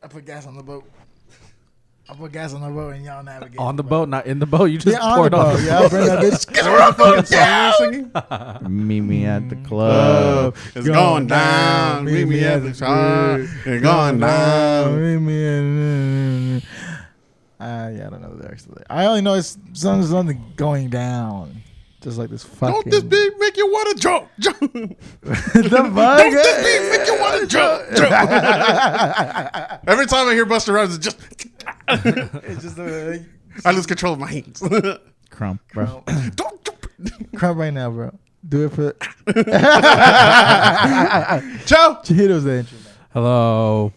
I put gas on the boat. I put gas on the boat and y'all navigate. On the boat, not in the boat. You just poured on the boat. Yeah, I'll bring that bitch. Get around the fucking singing. Meet me at the club. It's going down. Meet me at the club. It's going down. Meet me at. Yeah, I don't know the lyrics. I only know it's something going down. Just like this fucking. Don't this beat make you want to jump? Jump. The fuck? Don't this beat make you want to jump? Every time I hear Busta Rhymes, it's just. It's just I lose control of my hands. Crump, bro. Don't jump. Crump right now, bro. Do it for. Joe. Chihido's the intro, man. Hello,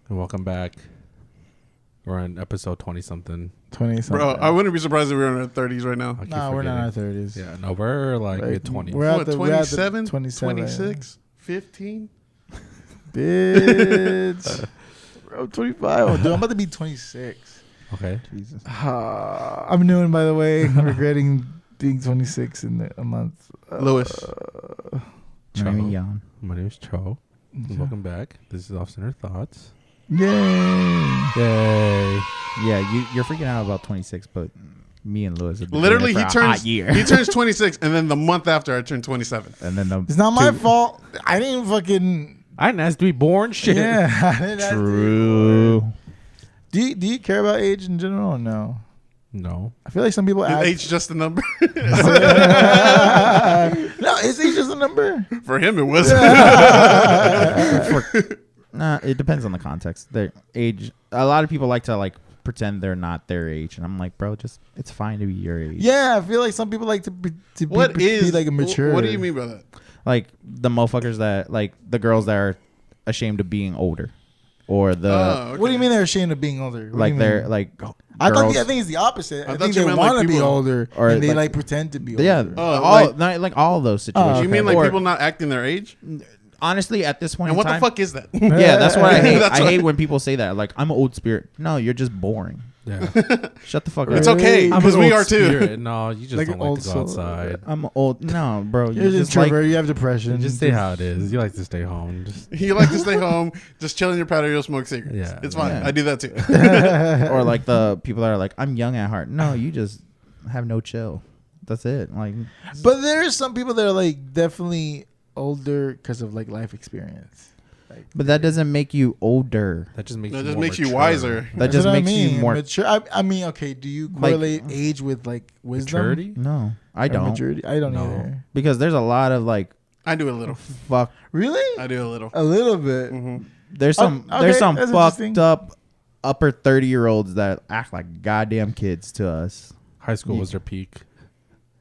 and welcome back. We're on episode 20-something. 20-something. Bro, I wouldn't be surprised if we were in our 30s right now. No, we're not in our 30s. Yeah, no, we're like mid-20s. We're What, at 27? 27. 26? 15? Bitch. Bro, 25. Oh, dude, I'm about to be 26. Okay. Jesus. I'm new, by the way. I'm regretting being 26 in a month. Lewis. Cho. My name is Cho. Welcome back. This is Off Center Thoughts. Yay. Yay. Yeah, you're freaking out about 26, but me and Lewis have been Literally, doing it for a hot year. he turns 26, and then the month after I turned 27. And then It's not my fault. I didn't fucking. I didn't ask to be born. Shit. Yeah. I didn't ask to be True. born. Do you care about age in general or no? No. I feel like some people Is act. age just a number? No, is age just a number? For him, it was. Nah, it depends on the context. Their age. A lot of people like to pretend they're not their age, and I'm like, bro, just it's fine to be your age. Yeah, I feel like some people like to be like a mature. What do you mean by that? Like the motherfuckers that the girls that are ashamed of being older, or the. Okay. What do you mean they're ashamed of being older? What do you they're mean? like. I girls, think it's the opposite. I think you they meant, want to be people- older, or and they like- pretend to be older. Yeah, all of those situations. Oh, You mean like Or- people not acting their age? Honestly, at this point And in what time, the fuck is that? Yeah, that's what I hate. That's I what- hate when people say that. Like, I'm an old spirit. No, you're just boring. Yeah. Shut the fuck It's up. okay, I'm because an we old are too. spirit. No, you just Like don't an like old to go soul. outside. I'm old. No, bro. You're just introvert. You have depression. Just say how it is. You like to stay home. Just You like to stay home, just chill in your patio, smoke cigarettes. Yeah. It's fine. Yeah. I do that too. Or like the people that are like, I'm young at heart. No, you just have no chill. That's it. Like, But there's some people that are like definitely older because of like life experience. but that doesn't make you older. that just makes That you just more makes you mature. wiser. That That's just what I makes you mean. more mature. I mean, okay. Do you correlate age with like wisdom? Maturity. No, I Or don't. Maturity? I don't No. either. Because there's a lot of I do a little. fuck. Really? I do a little. A little bit. There's some Okay, there's some that's fucked interesting. up upper 30-year-olds that act like goddamn kids to us. High school was their peak.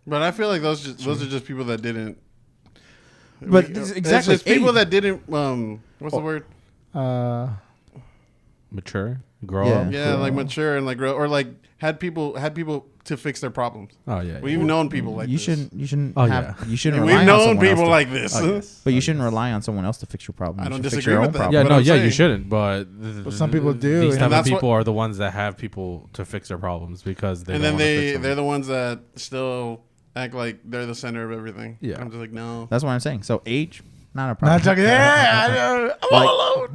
But I feel like those are just people that didn't. But It's exactly, just people age. that didn't. What's the word? Mature. Grow Yeah. up. Yeah, like mature and like grow, or like had people to fix their problems. Oh yeah. We've known people like You this. shouldn't Oh, have yeah. you shouldn't And rely we've on known someone else people to- like this. Oh, yes. But you shouldn't rely on someone else to fix your problem. I You don't should fix disagree your with own that. problem. Yeah, But no, I'm yeah, you saying- shouldn't. But some people do, These and type of that's people what- are the ones that have people to fix their problems because they. And don't then wanna fix them. they're the ones that still act like they're the center of everything. Yeah. I'm just like, no. That's what I'm saying. So age, not a problem. Not talking. Yeah, I know. I'm Like, all alone.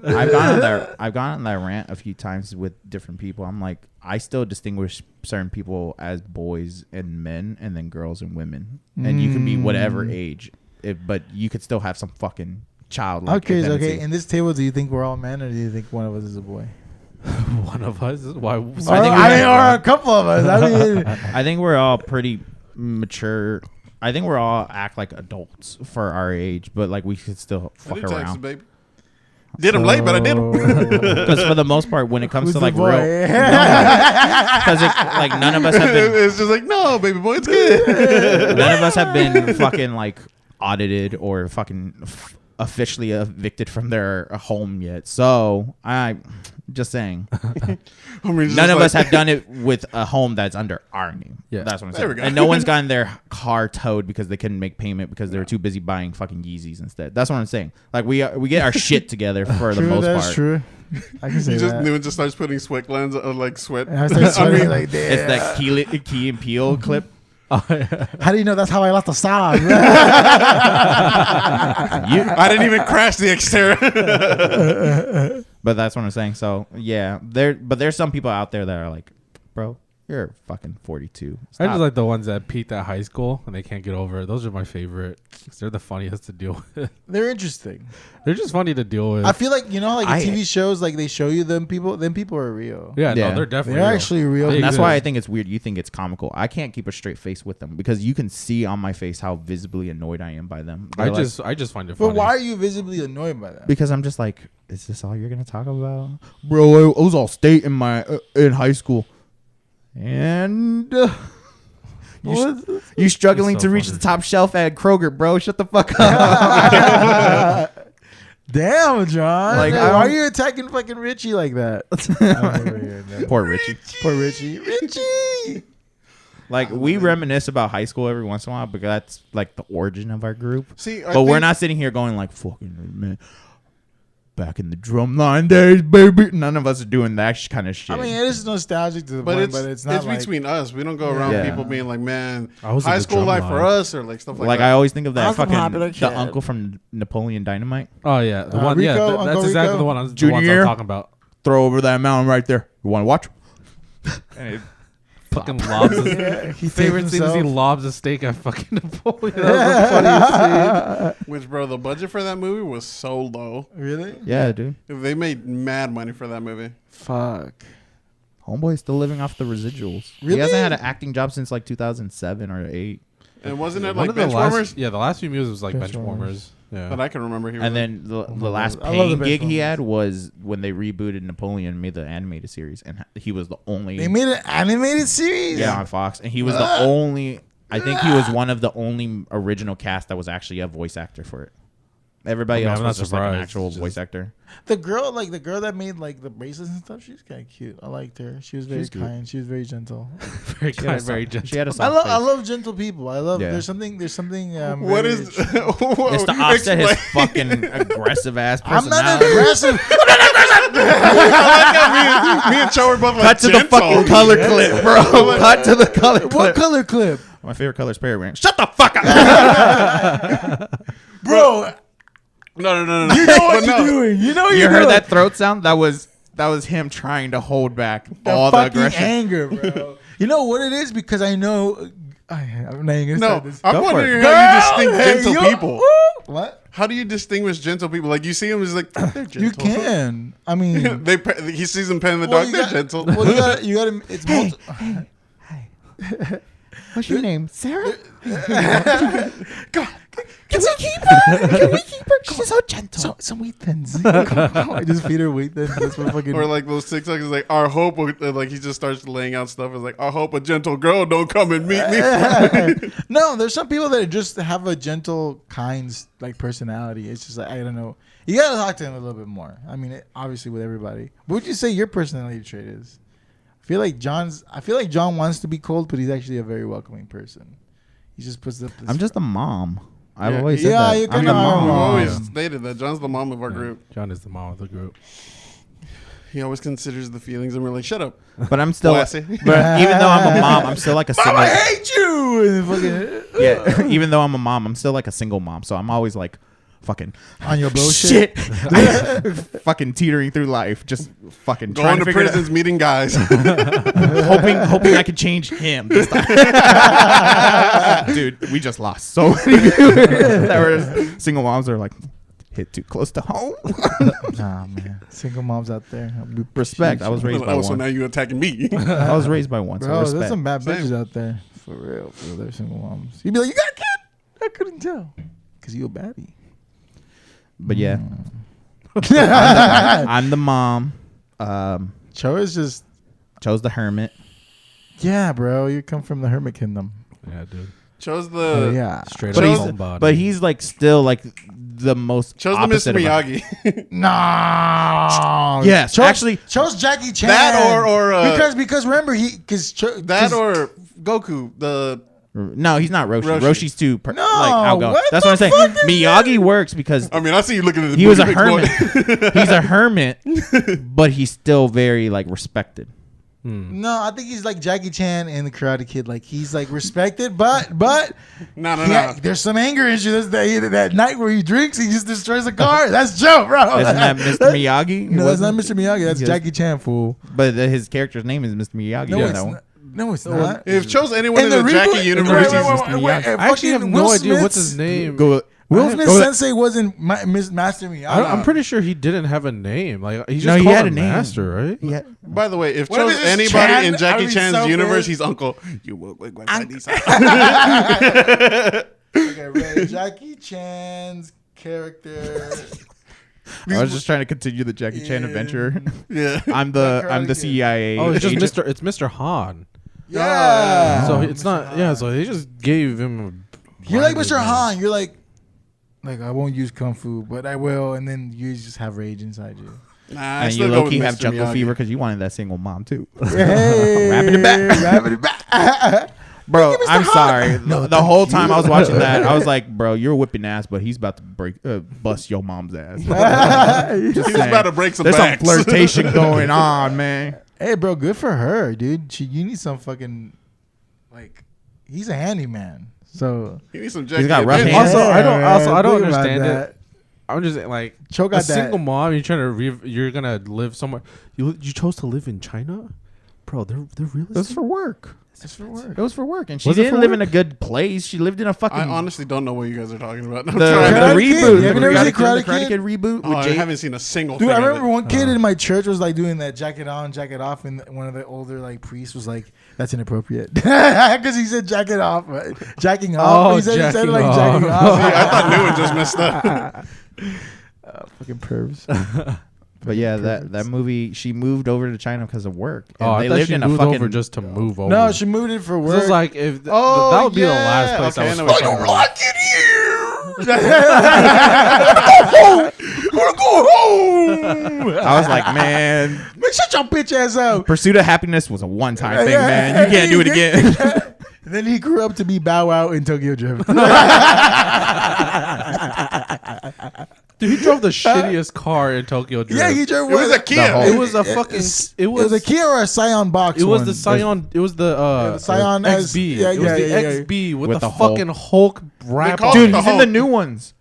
I've gone on that rant a few times with different people. I'm like, I still distinguish certain people as boys and men, and then girls and women. And you can be whatever age, but you could still have some fucking child. Okay. Okay. In this table, do you think we're all men, or do you think one of us is a boy? One of us. Why? I think or a couple of us. I mean, I think we're all pretty mature. I think we're all act like adults for our age, but like we could still I fuck do taxes, around. baby. Did them late, but I did them. Because for the most part, when it comes who's to the like boy? real, because like none of us have been, It's just like, no, baby boy, it's good. none of us have been fucking like audited or fucking officially evicted from their home yet. So I just saying, none of us have done it with a home that's under our name. Yeah. That's what I'm There saying. we go. And no one's gotten their car towed because they couldn't make payment because they were too busy buying fucking Yeezys instead. That's what I'm saying. Like we get our shit together for the True, most that's part. true. I can say You just that. Newman just starts putting sweat glands on like sweat. And I start sweating like, It's damn. that Key and Peele clip. How do you know that's how I left the song? I didn't even crash the exterior. But that's what I'm saying. So yeah, there's some people out there that are like, bro, you're fucking 42. I Stop. just like the ones that peaked at high school and they can't get over it. Those are my favorite. 'Cause they're the funniest to deal with. They're interesting. They're just funny to deal with. I feel like like in TV shows, like they show you them people. Them people are real. yeah, Yeah. no, they're definitely They're real. actually real. They And that's why I exist. think it's weird. You think it's comical. I can't keep a straight face with them because you can see on my face how visibly annoyed I am by them. I They're like- just find it But funny. why are you visibly annoyed by that? because I'm just like, is this all you're gonna talk about, bro? I was all state in my in high school, and you struggling It's so to reach funny. the top shelf at Kroger, bro. Shut the fuck up. Damn, John. Like, Like, I why are don't- you attacking fucking Richie like that? I'll never hear that. Poor Richie. Poor Richie. Richie. Like we reminisce about high school every once in a while because that's like the origin of our group. See, But we're not sitting here going like, fucking man, back in the drumline days, baby. None of us are doing that kind of shit. I mean, it is nostalgic to the But point, it's but it's not like, between us. We don't go around Yeah. people being like, man, I was in high the school drum life for line. us or like stuff like like that. I always think of I that was a fucking popular the kid. uncle from Napoleon Dynamite. Oh yeah, the one. Rico, Yeah, Uncle that's exactly Rico. the one. The ones Junior. I'm talking about. Throw over that mountain right there. You want to watch? And it Fucking lobs. His he favorite taped scene is he himself. lobs a steak at fucking Napoleon. That was the funniest scene. Which, bro, the budget for that movie was so low. Really? Yeah, dude. They made mad money for that movie. Fuck. Homeboy's still living off the residuals. He Really? hasn't had an acting job since like 2007 or 8. And wasn't it One like of the last, Benchwarmers? yeah, the last few movies was like Benchwarmers. Benchwarmers. Yeah. That I can remember. He was And in. then the last I love the paying gig he Benchwarmers. had was when they rebooted Napoleon and made the animated series. And he was the only... They made an animated series? Yeah, on Fox. And he was the only... I think he was one of the only original cast that was actually a voice actor for it. Everybody I mean, else I'm was not just like an surprised. actual Just- voice actor. The girl that made like the bracelets and stuff, she's kind of cute. I liked her. She was very She's cute. kind. She was very gentle. very She had a kind, very soft- gentle. She had a I soft love I face. love gentle people. I love Yeah. there's something What is? It's to offset his fucking aggressive ass I'm not personality. aggressive. me and Cho were both like Cut to the gentle. fucking color clip, bro. Cut to the color What clip. color clip? My favorite color is periwinkle. Shut the fuck up. Bro, No. you know what you're doing. You know what You you're heard doing. that throat sound? That was him trying to hold back all the fucking aggression. anger, bro. You know what it is? Because I know I'm not even gonna No, say this. I'm Go for wondering it. how you distinct Hey, gentle you- people. Woo! What? How do you distinguish gentle people? Like you see them as like they're gentle. You can. I mean, He sees them petting the well, dog. you They're got- gentle. Well, you got to. It's multi- What's your name? Sarah? Can we keep her? Can we keep her? She's so gentle. Some wheat thins. I just feed her wheat thins. That's what fucking. Or like those TikToks is like our hope. Like he just starts laying out stuff. Is like I hope a gentle girl don't come and meet me. No, there's some people that just have a gentle, kind, like personality. It's just like I don't know. You gotta talk to them a little bit more. I mean, obviously with everybody. What would you say your personality trait is? I feel like John wants to be cold, but he's actually a very welcoming person. He just puts up. This I'm just a mom. I've Yeah. always said Yeah, that. you I'm kinda the are a mom. We've mom. always stated that John's the mom of our group. John is the mom of the group. He always considers the feelings, and we're like, shut up. But I'm still. Classy. But even though I'm a mom, I'm still like a single. I hate you. And fucking, Yeah. Even though I'm a mom, I'm still like a single mom. So I'm always like, fucking on your bullshit. fucking teetering through life, just fucking Going trying to to figure it prisons, meeting guys. out, hoping I could change him this time. Dude, we just lost so many people that were single moms are like hit too close to home. Nah, man. Single moms out there. We Respect. I was raised by Oh, so one. now you attacking me. I was raised by one. So Bro, there's respect. some bad Same. bitches out there. For real. They're single moms. You'd be like, you got a kid? I couldn't tell. Because you a baddie. But yeah, Mm. I'm the mom. Cho is just, Chose the hermit. yeah, bro. You come from the hermit kingdom. Yeah, dude. Chose Oh, the yeah. Straight But up he's, homebody. but he's like still like the most chose the Mr. opposite of us. Miyagi. Nah. Yes, actually- chose Jackie Chan. That or, because remember that or Goku. The No, he's not Roshi. Roshi. Roshi's too No, like outgoing. what That's the what I'm saying. fuck is Miyagi works because I mean, I see you looking at the he was a movie, hermit. Big Boy. He's a hermit, but he's still very like respected. No, I think he's like Jackie Chan and the Karate Kid. Like he's like respected, but No. there's some anger issues. That night where he drinks, he just destroys a car. That's Joe, bro. Isn't that Mr. Miyagi? No, that's not Wasn't- Mr. Miyagi. That's Yes. Jackie Chan, fool. But his character's name is Mr. Miyagi. No, in it's that one. not. No, it's not. If chose anyone in the reboot- Jackie universe, wait, he's wait, Mr. wait, wait, Miyagi. I actually have fucking no Will idea what's Smith's- his name. Will Smith Go- Sensei wasn't Master Miyagi. I'm pretty sure he didn't have a name. Like he just No, he called had a him name. Master, right? Yeah. By the way, if What if chose it's just anybody Chan? in I Jackie would be Chan's so universe, pissed. he's Uncle. You look like my buddy. Okay, right. Jackie Chan's character. I was just trying to continue the Jackie Chan adventure. Yeah. I'm the Karate Kid. CIA. Oh, it's just agent. Mr. It's Mr. Han. Yeah. So it's not. Yeah. So they just gave him. You're like blinded Mr. name. Han. You're like I won't use kung fu, but I will, and then you just have rage inside you. Nah, I And still you go low key with have Mr. jungle Miyagi. fever because you wanted that single mom too. Hey, Wrapping it back. wrapping it back. Bro, Thank you, Mr. I'm Han. sorry. No, the whole time I was watching that, I was like, bro, you're whipping ass, but he's about to bust your mom's ass. Just He's saying. about to break some There's backs. some flirtation going on, man. Hey, bro, good for her, dude. You need some fucking he's a handyman. So He needs some Jackie. got rough adventure. hands. Also, I don't think about understand that. it. I'm just like Cho a got that. single mom. You're trying to you're gonna live somewhere. You chose to live in China, bro. They're real. It was for work. It's for work. It was for work, and she Was it didn't for live work? in a good place. She lived in a fucking I honestly don't know what you guys are talking about. I'm the trying to- Karate reboot. Kid. Have you never The seen Karate Karate Kid? Kid reboot Oh, with I Jake? haven't seen a single Dude, thing. I of remember it. one kid in my church was like doing that jacket on, jacket off, and one of the older priests was like, "That's inappropriate," because he said jacket off, jacking off. Oh, he said jacking like off. jacking See, off. I thought New one just messed up. Fucking pervs. But yeah, that movie, she moved over to China because of work. And Oh, I they thought lived she in a moved fucking over just to move over. No, she moved it for So work. it's like if Oh, that would be the yeah. last place Okay, I I was know what fucking you're with. it here. I wanna go home. I was like, man, Shut your bitch ass up. Pursuit of Happiness was a one-time thing, Yeah. man. You can't do it again. Then he grew up to be Bow Wow in Tokyo Drift. Dude, he drove the shittiest car in Tokyo Drift. Yeah, he drove. It was a Kia. It was a fucking. It was a Kia or a Scion box. It was one. the Scion. It was the Scion S- XB. yeah, it was yeah, the yeah, yeah. XB with With the the Hulk. fucking Hulk wrap. call on it Dude, it. the he's in Hulk. the new ones.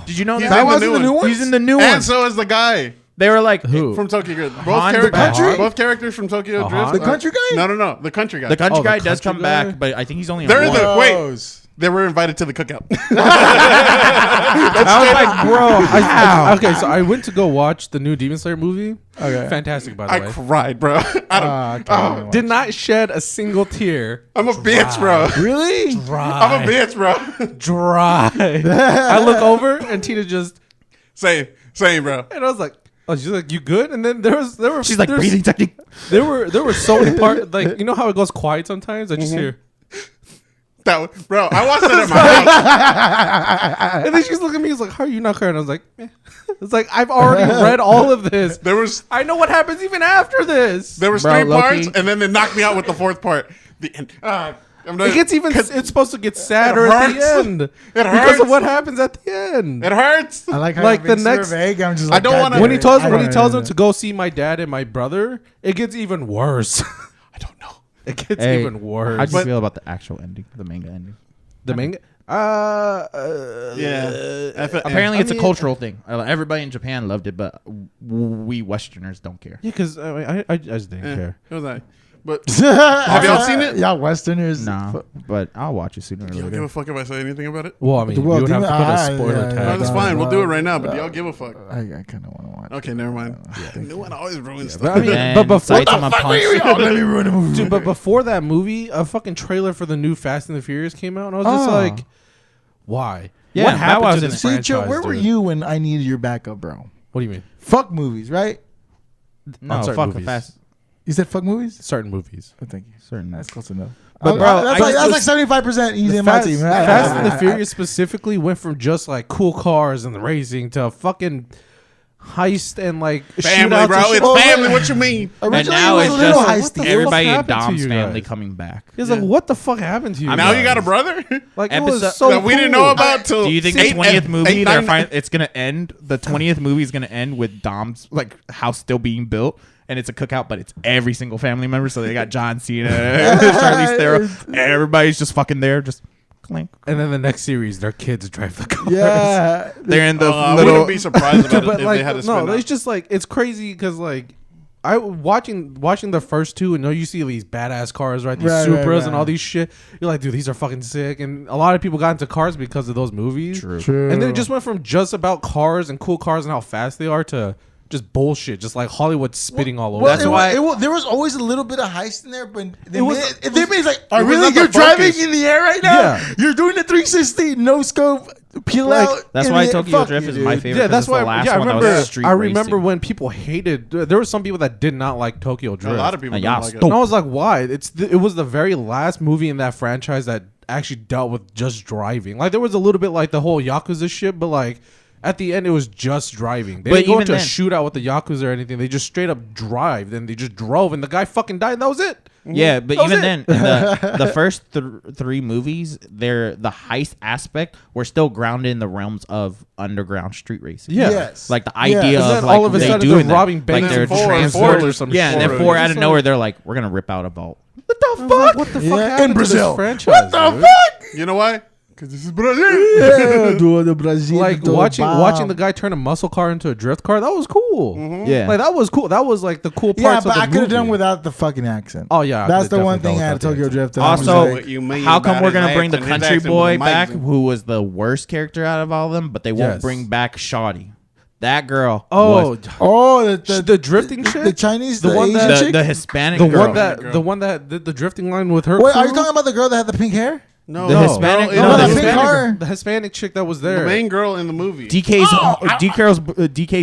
Did you know He's that? in the wasn't new the new one. one? He's in the new And ones. so is the guy They were like, Who? from Tokyo Drift. Both Han the characters. country? Both characters from Tokyo Han? Drift. The country guy? No. The country guy. the country Oh, the guy does country come guy? back, but I think he's only in They're in one. the wait. Gross. They were invited to the cookout. I was like, bro. Okay, so I went to go watch the new Demon Slayer movie. Okay. Fantastic, by the I way. cried, bro. I don't, Did not shed a single tear. I'm a bitch, bro. Really? I'm a bitch, bro. Dry. I look over and Tina just, Same, bro. and I was like, oh, she's like, you good? And then there were. She's like, there's- breathing technique. There were so many parts, like, you know how it goes quiet sometimes? I just hear. Bro, I watched it at my house. And then she's looking at me, she's like, how are you not crying? I was like, eh. It's like, I've already read all of this. There was I know what happens even after this. Bro, three Loki. parts, and then they knocked me out with the fourth part. The end. I'm not, It gets even. It's supposed to get sadder at the hurts. end because hurts. of what happens at the end. It hurts. I like how Like you're being the next- so vague. I'm just I like, don't God wanna- damn When he it. tells I when he don't tells know. him to go see my dad and my brother, it gets even worse. I don't know. It gets Hey, even worse. How'd you But- feel about the actual ending, the manga ending? The manga. Yeah. Apparently, I it's mean- a cultural thing. Everybody in Japan loved it, but we Westerners don't care. Yeah, because I just didn't care. It was like, but have y'all seen it? Yeah, Westerners. Nah, but I'll watch it sooner or Do y'all give later. a fuck if I say anything about it? Well, I mean, Well, we would have to Demon- put a ah, spoiler yeah, tag. yeah, No, that's no, fine. We'll do it right now. But no. do y'all give a fuck? I kind of want to watch. Okay, never mind. Yeah. New one always ruins But stuff. I mean, And but before Saitama punched. Let me ruin the movie. dude, but before that movie, a fucking trailer for the new Fast and the Furious came out, and I was just Oh. like, why? Yeah, what that happened was to in this See, Joe, franchise? where were dude? you when I needed your backup, bro? What do you mean? Fuck movies, right? No, On certain fuck movies. fast. You said fuck movies? Certain movies. Oh, thank you. Certain. That's close enough. But, bro, that's I like just- 75%. He's in my Fast, team. Fast and the Furious specifically went from just like cool cars and the racing to fucking heist and like Family, shootouts bro. and shit. It's family. What you mean? And Originally, now it it's was a little just What the heisty. fuck everybody in happened to Dom's you family guys? coming back. It's like, what the fuck happened to you? Now you guys? got a brother Like it was Episode- so that we didn't cool. know about till. Do you think eight- the 20th eight- movie eight, nine- it's gonna end? The 20th movie is gonna end with Dom's like house still being built, and it's a cookout, but it's every single family member. So they got John Cena, Charlize Theron, everybody's just fucking there, just clink. And then the next series, their kids drive the cars. Yeah. They're in the I little. wouldn't be surprised about But it if like, they had a no, spin-off. it's just like it's crazy because like I watching the first two, and you see these badass cars, right? These Right, Supras right. and all these shit. You're like, dude, these are fucking sick. And a lot of people got into cars because of those movies. True. And then it just went from just about cars and cool cars and how fast they are to just bullshit, just like Hollywood spitting all over. Well, That's why- there was always a little bit of heist in there, but they It was- made it they was- made it like, it oh, was really? not the You're driving focus. in the air right now? Yeah. You're doing the 360 no scope peel Like, out. That's in why the- Tokyo fuck Drift you, is my dude. favorite. Yeah, that's it's the why. last Yeah, I one that remember. was street I remember racing. when people hated. There were some people that did not like Tokyo a Drift. lot of people Yeah, don't like it. stop. And I was like, why? It was the very last movie in that franchise that actually dealt with just driving. Like there was a little bit like the whole Yakuza shit, but like at the end it was just driving. They But didn't go even into a then- shootout with the Yakuza or anything. They just straight up drive. Then they just drove and the guy fucking died and that was it. Yeah, but That was even it. then, the first three movies, the heist aspect were still grounded in the realms of underground street racing. Yeah. Yes. Like the Yeah. idea And of then like all of a they sudden doing they're that. robbing like banks they're and four- transport four- or some yeah, shit. and then four It's out just of like, nowhere, they're like, we're gonna rip out a vault. What the fuck? What the fuck Yeah, happened in Brazil. to this franchise? What the dude? fuck? You know why? Because this is Brazil. Yeah, dude, the Brazil. Like the watching the bomb. guy turn a muscle car into a drift car, that was cool. Yeah, Like that was cool. That was like the cool Yeah, parts but of the I could have done movie. without the fucking accent. Oh yeah, I That's could've the one definitely thing done out of without the Tokyo accent. Drift. That I was Also, like, What you mean how come about we're his gonna bring the accent? His country accent boy was back, amazing. who was the worst character out of all of them, but they won't Yes. bring back Shoddy. That girl. Oh, was oh, the drifting shit. the Chinese, The the one Asian that- chick. the Hispanic the girl. one that did the drifting line with her. Wait, crew? are you talking about the girl that had the pink hair? No, The Hispanic- No, no, the the pink Hispanic- car. The Hispanic chick that was there. the main girl in the movie. DK's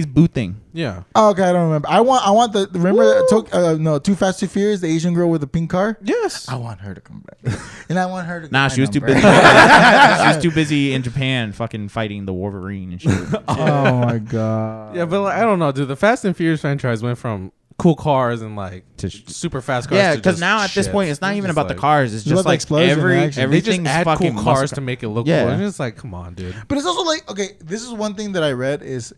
boot thing. Yeah. Oh, okay, I don't remember. I want the remember Too Fast Too Furious, the Asian girl with the pink car. Yes. I want her to come back, and I want her to. Nah, get she my was too number. busy. She was too busy in Japan, fucking fighting the Wolverine and shit. Oh my god. Yeah, but like, I don't know, dude. The Fast and Furious franchise went from cool cars and like To super fast cars. Yeah, to because just now at this shit. point, it's not It's even just about the like- cars. It's It's about just the like explosion and action. They everything's just add fucking cool cars muscle to make it look Yeah. cool. And it's like, come on, dude. But it's also like, okay, this is one thing that I read is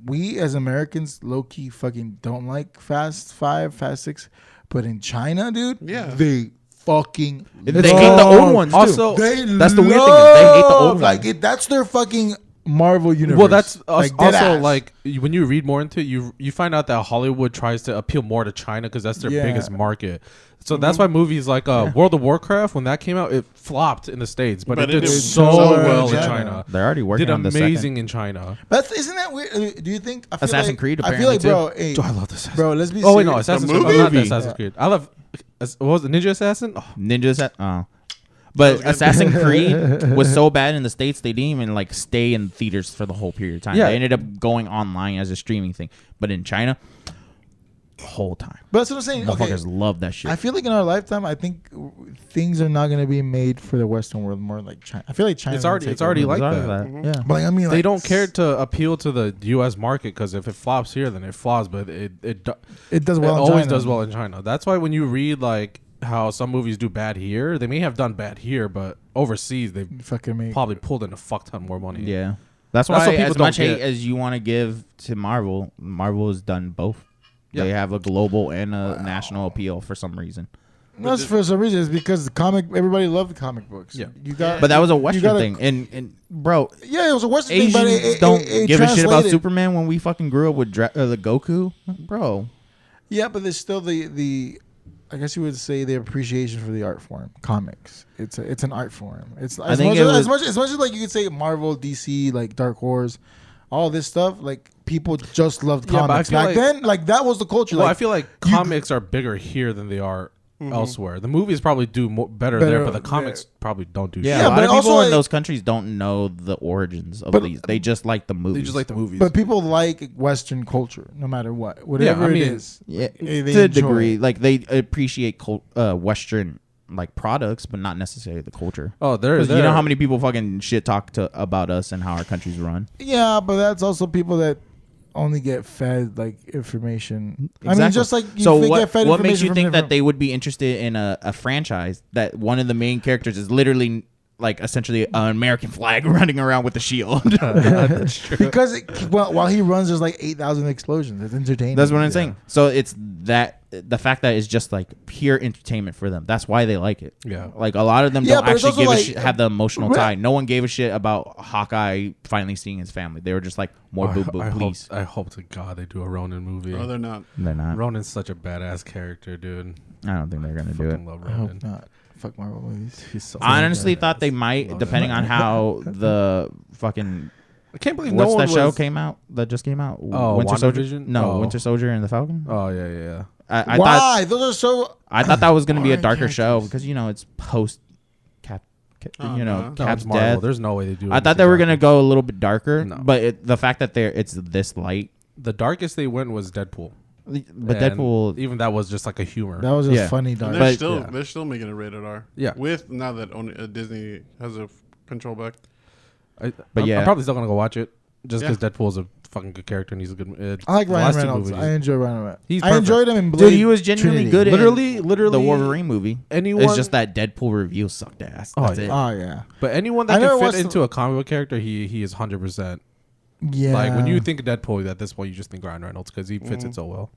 we as Americans low key fucking don't like Fast 5, Fast 6, but in China, dude, Yeah. they fucking They hate the old ones too. Also, That's the weird thing is they hate the old like ones. that's their fucking Marvel universe. well, that's like, dead also ass. like when you read more into it, you find out that Hollywood tries to appeal more to China because that's their Yeah. biggest market. So that's why movies like World of Warcraft, when that came out, it flopped in the States, but it did so well in China. They're already working Did on the amazing in China. But isn't that weird? Do you think I feel Assassin's like, Creed I feel like, bro, apparently, hey, Do I love this? bro, let's be. Oh wait, no, serious. Assassin's The Creed. Oh, not the movie? Assassin's Creed. I love. What was it, Ninja Assassin? Oh, Ninjas. But Assassin's Creed was so bad in the States, they didn't even like stay in theaters for the whole period of time. Yeah. They ended up going online as a streaming thing. But in China, the whole time, But that's what I'm saying. Okay, motherfuckers love that shit. I feel like in our lifetime, I think things are not going to be made for the Western world more like China. I feel like China. it's already like that. Yeah, but like, I mean, They like, don't care to appeal to the U.S. market because if it flops here, then it flops. But it It does well. it in always China. does well in China. That's why when you read like how some movies do bad here, they may have done bad here, but overseas they've Fucking me. probably pulled in a fuck ton more money. Yeah, that's That's why what people as don't much hate get. as you want to give to Marvel, Marvel has done both. They Yeah. have a global and a national appeal for some reason. That's for some reason. It's because the comic. Everybody loved the comic books. Yeah. you got. But that was a you Western gotta- thing, and bro, Yeah, it was a Western Asians thing, but it don't it give a shit about translated. Superman when we fucking grew up with the Goku, bro. Yeah, but there's still the. I guess you would say the appreciation for the art form, comics. It's an art form. It's as think much it as, was- as much as like you could say Marvel, DC, like Dark Horse, all this stuff. Like people just loved Yeah, but I comics feel back like- then. Like that was the culture. Well, like, I feel like you- comics are bigger here than they are elsewhere. The movies probably do better there, Better, but the comics probably don't do Yeah, shit. a lot but of also, people in like- those countries don't know the origins of But- these. They just like the movies. They just like the movies. But people like Western culture, no matter what, whatever I mean, it is. yeah, They to a enjoy degree. it. Like they appreciate Western like products, but not necessarily the culture. oh, there 'Cause you know how many people fucking shit talk about us and how our countries run. Yeah, but that's also people that only get fed like information. I mean, Exactly. just like you So get fed what makes information you from think that different- they would be interested in a franchise that one of the main characters is literally like essentially an American flag running around with a shield. Because while he runs, there's like 8,000 explosions. It's entertaining. That's what I'm saying. So it's that the fact that it's just like pure entertainment for them. That's why they like it. Yeah. Like a lot of them Yeah, don't but it's actually also give like- have the emotional Right. tie. No one gave a shit about Hawkeye finally seeing his family. They were just like, more boo boo, please. I hope to God they do a Ronin movie. Oh, they're not. They're not. Ronan's such a badass character, dude. I don't think they're gonna do it. Fucking love I hope Ronan. not. Fuck Marvel movies. He's so I honestly badass. thought they might, Love depending it. on how the fucking I can't believe what's no one that show was- came out that just came out? Oh, Winter Soldier. WandaVision? No, Oh. Winter Soldier and the Falcon. Oh yeah. I thought Why? Those are so. that was gonna be a boring darker show characters. because it's post Cap. Oh, You know, no. No, Cap's it's Marvel. death. There's no way they do. I thought anything they were darker. gonna go a little bit darker, No. but the fact that it's this light. The darkest they went was Deadpool. But And Deadpool, even that was just like a humor. That was just Yeah. funny, And dog. they're still making it rated R. Yeah. With now that only Disney has a control back. But yeah. I'm probably still gonna go watch it just Yeah. because Deadpool's a fucking good character and he's a good. I like the Ryan last two Reynolds. movies- I enjoy Ryan Reynolds. He's I perfect. enjoyed him in Blade. dude, he was genuinely Trinity. good. Literally, in the Wolverine movie. anyone. It's just that Deadpool review sucked ass. Oh, That's yeah. it. Oh yeah, But anyone I that never can fit watched into a comic book character, he is 100%. yeah. Like when you think of Deadpool, at this point you just think Ryan Reynolds because he fits Mm-hmm. it so well.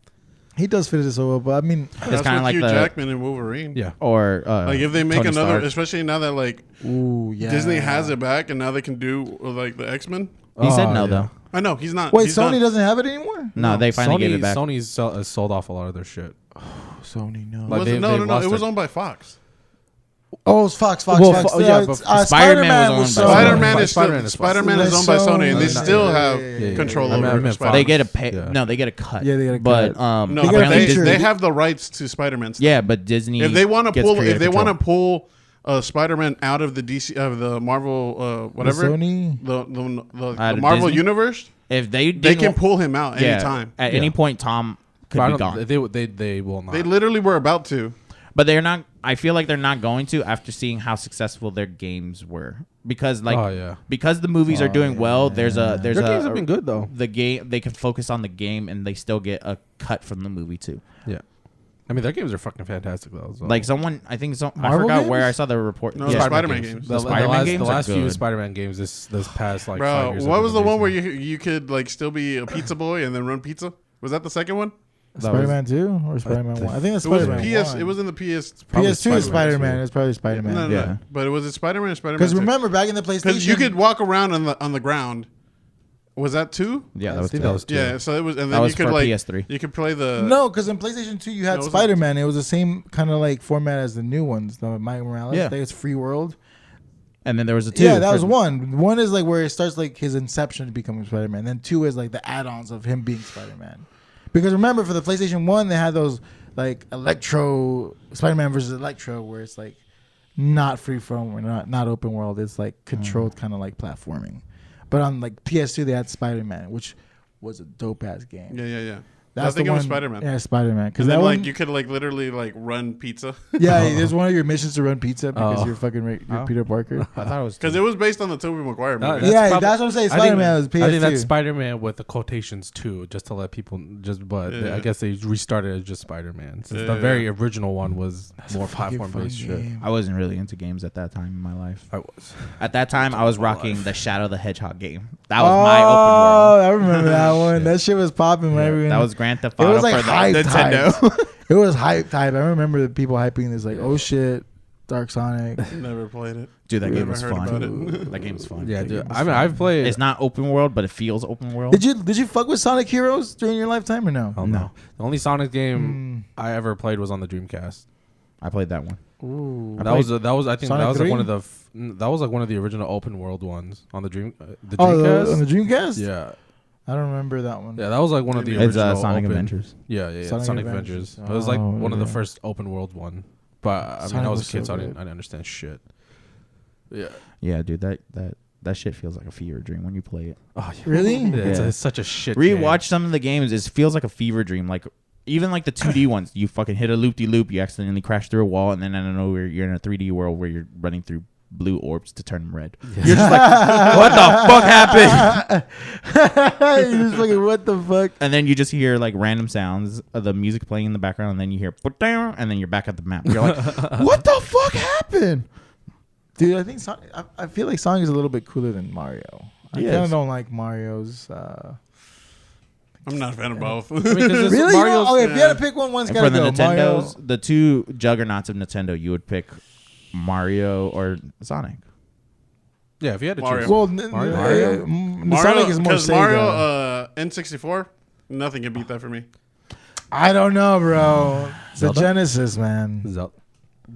he does fit it so well, but I mean, That's kinda with like Hugh the- Jackman and Wolverine. Yeah. Or Like if they make Tony another, Stark. especially now that like ooh yeah. Disney has it back and now they can do like the X-Men. He said Oh, no yeah. though. I know he's not. Wait, he's Sony not. doesn't have it anymore. No, they finally gave it back. Sony's sold off a lot of their shit. Sony no. Like, Was they- it? No, they've no, no. lost It was their- owned by Fox. Oh, it's Fox. Well, Fox. yeah, It's, but Spider-Man was was owned by Sony. Spider-Man is Spider-Man is Spider-Man is Fox. owned by Sony, and they Yeah, still yeah, have yeah, yeah, control yeah. I over meant Spider-Man. They get a pay. Yeah. No, they get a cut. Yeah, they get a but, cut. No, They but get a they, feature. they have the rights to Spider-Man. Stuff. yeah, but Disney. If they want to gets pull, if creative they want to control. pull Spider-Man out of the DC of the Marvel whatever Sony. Out the of Marvel Disney? universe, if they they didn't can wa- pull him out yeah, anytime. At Yeah. any point, Tom could But I be don't- gone. They will not. They literally were about to. But they're not. I feel like they're not going to after seeing how successful their games were because like Oh, yeah. because the movies are doing well. There's Their a games have been good though. the game they can focus on the game and they still get a cut from the movie too. Yeah. I mean, their games are fucking fantastic though. So. Like someone, I think I Marvel forgot where games? I saw the report. No, Yeah. Spider-Man games. The, Spider-Man games the are last few good. Spider-Man games this past like 5 Bro, years. what have was been the one where amazing. you could like still be a pizza boy and then run pizza? Was that the second one? That was- Spider-Man 2 or Spider-Man 1? I think that's It was Spider-Man PS. 1. It was in the PS. Probably PS2 is Spider-Man. too. It's probably Spider-Man. No, no, Yeah. no. But it was it Spider-Man or Spider-Man? Because remember, back in the PlayStation, because you could walk around on the ground. Was that 2? Yeah, I that was think two. that was 2. Yeah. So it was, and That then was you could for like PS3. you could play the no, because in PlayStation 2 you No, had it wasn't. Spider-Man. It was the same kind of like format as the new ones, the Miles Morales. Yeah. I think it's free world. And then there was a two. Yeah, that was for- one. One is like where it starts like his inception to becoming Spider-Man. Then 2 is like the add-ons of him being Spider-Man. Because remember, for the PlayStation 1, they had those like Electro Spider-Man versus Electro, where it's like not free from or not open world. It's like controlled kind of like platforming. But on like PS2, they had Spider-Man, which was a dope ass game. yeah. That's I think the it was one- Spider-Man. Yeah, Spider-Man. Because Because that then one, like you could like literally like run pizza yeah, there's one of your missions to run pizza because Oh. you're fucking you're Oh. Peter Parker. I thought it was because it was based on the Tobey Maguire movie. That's Yeah, prob- that's what I'm saying. I think- Spider-Man was PS2. I think that's Spider-Man with the quotations too, just to let people but Yeah. I guess they restarted as just Spider-Man since Yeah, the yeah. very original one was more Fucking platform fun based shit. game. I wasn't really into games at that time in my life. I was. At that time, I was my rocking life. the Shadow the Hedgehog game. That was my open world. I remember that one. That shit was popping when everyone. That was Grand Theft It Auto was like for the hype Nintendo. It was hype type. I remember the people hyping this like, oh shit, Dark Sonic. Never played it. Dude, that game Never was heard about fun. it. That game's fun. Yeah, That dude. game was I mean, fun. I've played. It's not open world, but it feels open world. Did you fuck with Sonic Heroes during your lifetime or no? Oh, no. The only Sonic game I ever played was on the Dreamcast. I played that one. Ooh. That was I think Sonic that was like 3? one of the that was like one of the original open world ones on the the Oh, Dreamcast. on the Dreamcast? Yeah, I don't remember that one. yeah, that was like one of the It's original Sonic open- Adventures. Yeah, Sonic Sonic Adventures. Adventures. It was like Oh, one of the yeah. first open world one. But I mean, Sonic I was a was kid, so so I good. didn't understand shit. Yeah. Yeah, dude, that shit feels like a fever dream when you play it. Oh, yeah. Really? Yeah, Yeah. it's such a shit. game. Rewatch some of the games. It feels like a fever dream. Like even like the 2D ones, you fucking hit a loop-de-loop, you accidentally crash through a wall, and then I don't know where you're in a 3D world where you're running through blue orbs to turn them red. You're just like, what the fuck happened? You're just like, what the fuck? And then you just hear like random sounds of the music playing in the background, and then you hear put down, and then you're back at the map. You're like, what the fuck happened? Dude, I think I feel like Sonic is a little bit cooler than Mario. I kind of don't like Mario's. I'm not a fan of both. Really? Mario's, If you had to pick one's And gotta for the go. Nintendos, Mario. the two juggernauts of Nintendo, you would pick Mario or Sonic. Yeah, if you had to Mario. choose. Well, Mario? Sonic is more because Sega. Mario N64, nothing can beat that for me. I don't know, bro. The Zelda? Genesis, man.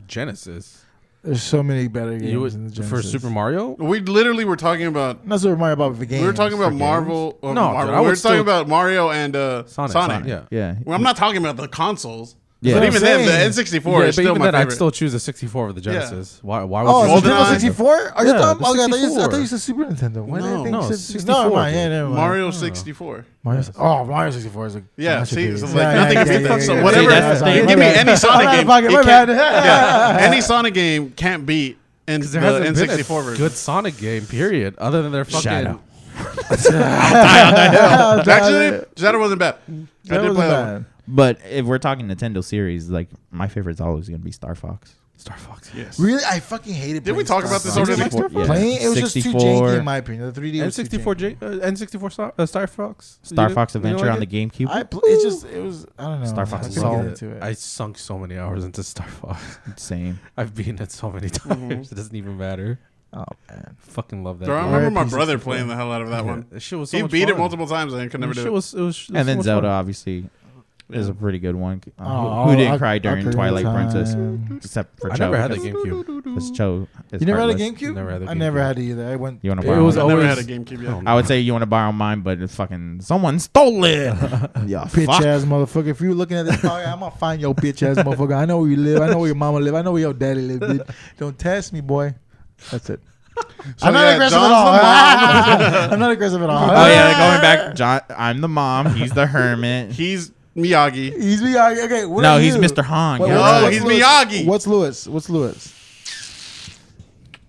Genesis. There's so many better games You in the would Genesis. for Super Mario? We literally were talking about. Not Super Mario, about the games. We were talking about for Marvel. games. No, Marvel. dude, I We would were talking still- about Mario and Sonic. Yeah. Yeah. Well, I'm not talking about the consoles. Yeah. But That's even what I'm then, the saying. N64 Yeah, is but still even my then, I'd favorite. still choose a 64 over the Genesis. Why would Oh, you the Goldeneye? Nintendo 64? Are you Yeah, talking? the Okay, I thought 64. you said Super Nintendo. Why did I No. think No, you said 64, No, yeah, dude. never mind. Mario 64. Mario 64 is a Yeah, masterpiece. see, so like nothing can beat that. So whatever. See, that's the thing. Give me any Sonic game. My it bad. can't- yeah, any Sonic game can't beat the There hasn't been N64 a version. good Sonic game, period. Other than their fucking. Shadow. Actually, Shadow wasn't bad. I That did wasn't play that one. bad. But if we're talking Nintendo series, like my favorite's always gonna be Star Fox. Star Fox. Yes. Really, I fucking hated. Did we playing talk about Star this Fox. already? Yeah. Playing it was just too 64. janky in my opinion. The 3D was too N64 janky. N64 Star Fox. Star You Fox didn't- you Adventure didn't on the like GameCube. It was I don't know. Star Fox I is couldn't solid. get into it. I sunk so many hours into Star Fox. Same. I've beaten it so many times. It doesn't even matter. Oh man. Fucking love that. Bro, I game. remember my R.I.P. brother 64. playing the hell out of that one. That shit was so He much beat it fun. multiple times and I could never do it. It was so And then much Zelda fun. obviously is a pretty good one. Oh, Who didn't Ocarina cry during of Twilight Time. Princess? Except for I Cho. never had the because GameCube. it's Cho. is You never had a heartless. GameCube? Never had a I never GameCube. had it either. I went. You want to It borrow was I mine? never always- had a GameCube yet. Oh, I would say you want to borrow mine, but it's fucking someone stole it. Yeah, Bitch fuck. ass motherfucker. If you looking at this podcast, I'm gonna find your bitch ass motherfucker. I know where you live. I know where your mama live. I know where your daddy live. Bitch. Don't test me, boy. That's it. So I'm not yeah, aggressive John's at all. the mom. I'm not aggressive at all. Oh yeah, going back. John, I'm the mom. He's the hermit. He's Miyagi. He's Miyagi. Okay. What No, are he's you? Mr. Han. What- You're what's- Oh, right. he's Lewis? Miyagi. What's Lewis? What's Lewis?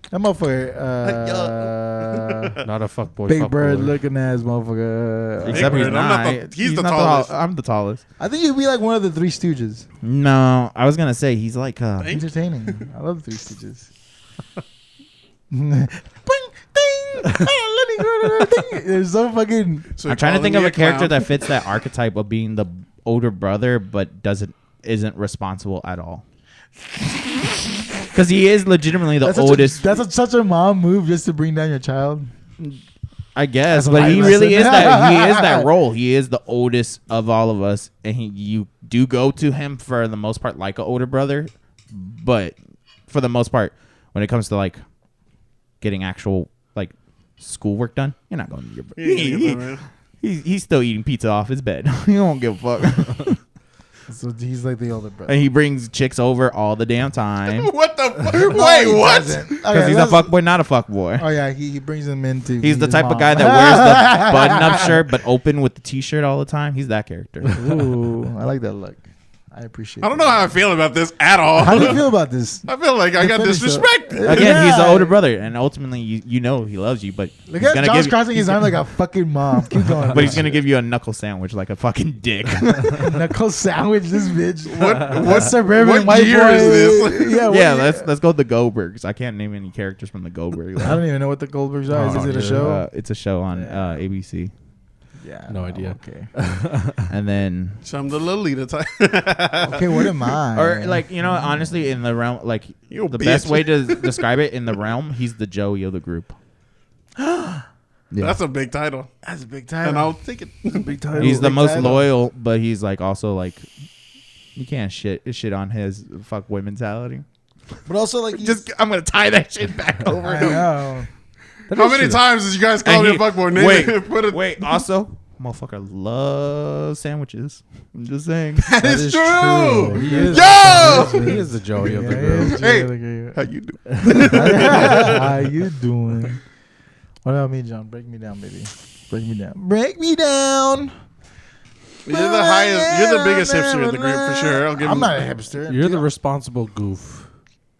That motherfucker. Not a fuckboy. Big fuckboy. Bird looking ass motherfucker. Except he's Bird, I'm not not. the- he's the not tallest. I'm the tallest. I think he'd be like one of the Three Stooges. No, I was gonna say he's like. Thank- Entertaining. I love the Three Stooges. Bing, ding. There's so fucking. So I'm trying to calling think me of a character clown. that fits that archetype of being the older brother, but isn't responsible at all. Because he is legitimately the oldest. That's such a mom move just to bring down your child. I guess, That's a but he life really is lesson. that. He is that role. He is the oldest of all of us, and you do go to him for the most part like an older brother, but for the most part, when it comes to like getting actual like schoolwork done, you're not going to your. He's still eating pizza off his bed. He don't give a fuck. So he's like the older brother. And he brings chicks over all the damn time. What the fuck? No, Wait, he what? doesn't. Because Okay, he's a let's- fuckboy, not a fuckboy. Oh yeah, he brings them into. He's the his type of mom. guy that wears the button-up shirt but open with the t-shirt all the time. He's that character. Ooh, I like that look. I appreciate. I don't know how I feel about this at all. How do you feel about this? I feel like I got Finish disrespected. Again, he's the Yeah. older brother, and ultimately, you know he loves you, but Look he's at gonna Josh give, crossing his arm like a fucking mom. Keep going. but he's gonna give you a knuckle sandwich like a fucking dick. knuckle sandwich. This bitch. What suburban what white year boy? is this? Yeah, what Yeah, year? let's go with the Goldbergs. I can't name any characters from the Goldbergs. I don't even know what the Goldbergs are. Oh, is it a yeah. show? It's a show on Yeah. ABC, Yeah. No idea. Okay. and then So I'm the Lolita type. Okay. What am I? or like honestly, in the realm, like You the bitch. best way to describe it in the realm, he's the Joey of the group. Yeah. That's a big title. That's a big And title. I'll take it. big title. He's the Big most title. loyal, but he's like also like you can't shit on his fuckboy mentality. But also like he's- I'm gonna tie that shit back over I him. know. How many times did you guys call And me he- a fuckboy? Name wait, it. Put it. Wait, also, motherfucker loves sandwiches. I'm just saying. That is true. He is, Yo! he is the Joey of the Yeah, group. he's Hey. really good. How you do? How you doing? What about me, John? Break me down, baby. Break me down. Break me down. You're the highest. You're the biggest hipster in the group for sure. I'll give I'm him. not a hipster. You're the Dude, responsible goof.